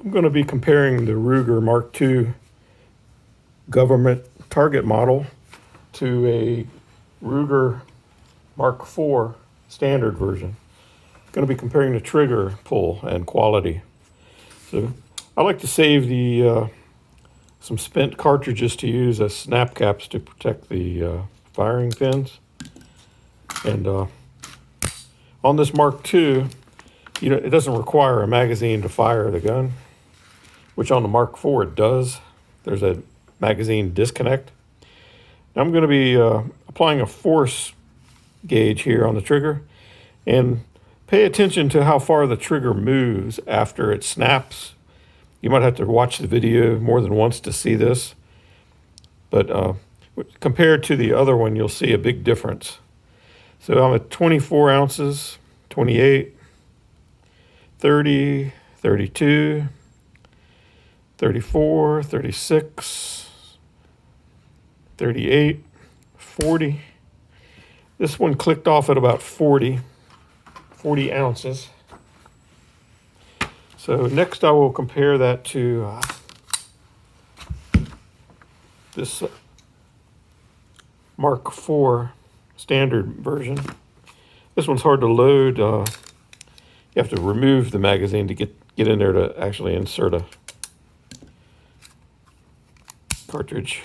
I'm going to be comparing the Ruger Mark II government target model to a Ruger Mark IV standard version. Going to be comparing the trigger pull and quality. So I like to save the some spent cartridges to use as snap caps to protect the firing pins. And on this Mark II, it doesn't require a magazine to fire the gun, which on the Mark IV it does. There's a magazine disconnect. Now I'm going to be applying a force gauge here on the trigger, and pay attention to how far the trigger moves after it snaps. You might have to watch the video more than once to see this, but compared to the other one, you'll see a big difference. So I'm at 24 ounces, 28, 30, 32, 34, 36, 38, 40. This one clicked off at about 40 ounces. So next I will compare that to this Mark IV standard version. This one's hard to load. You have to remove the magazine to get in there to actually insert a cartridge.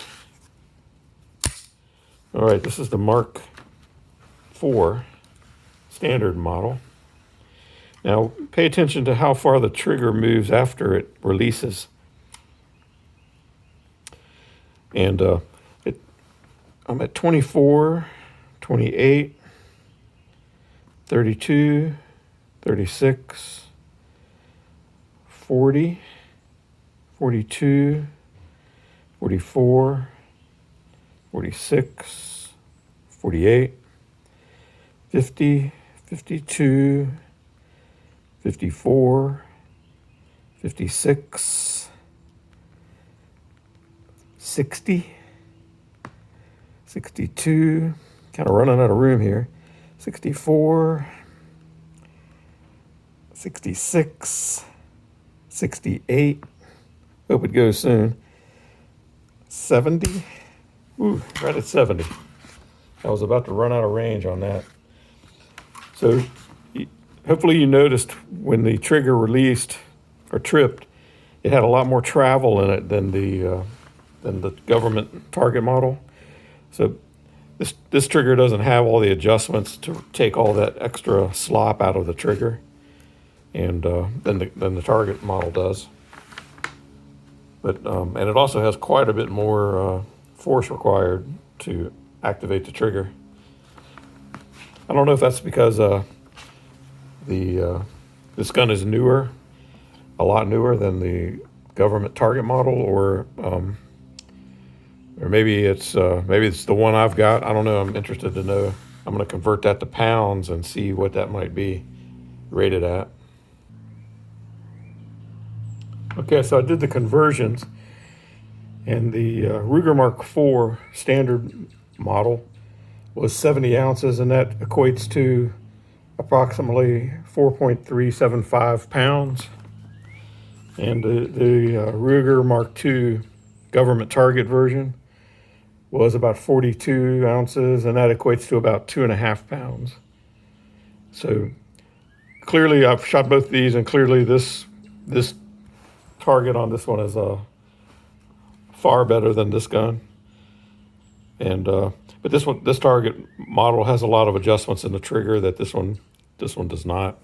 All right, this is the Mark IV standard model. Now, pay attention to how far the trigger moves after it releases. And I'm at 24, 28, 32, 36, 40, 42, 44, 46, 48, 50, 52, 54, 56, 60, 62, kind of running out of room here, 64, 66, 68, hope it goes soon, 70, ooh, right at 70. I was about to run out of range on that. So hopefully you noticed when the trigger released or tripped, it had a lot more travel in it than the government target model. So this trigger doesn't have all the adjustments to take all that extra slop out of the trigger, and than the target model does. But and it also has quite a bit more force required to activate the trigger. I don't know if that's because this gun is newer, a lot newer than the government target model, or maybe it's the one I've got. I don't know. I'm interested to know. I'm going to convert that to pounds and see what that might be rated at. Okay, so I did the conversions, and the Ruger Mark IV standard model was 70 ounces, and that equates to approximately 4.375 pounds. And the Ruger Mark II government target version was about 42 ounces, and that equates to about 2.5 pounds. So clearly I've shot both these, and clearly this target on this one is far better than this gun. And but this target model has a lot of adjustments in the trigger that this one does not.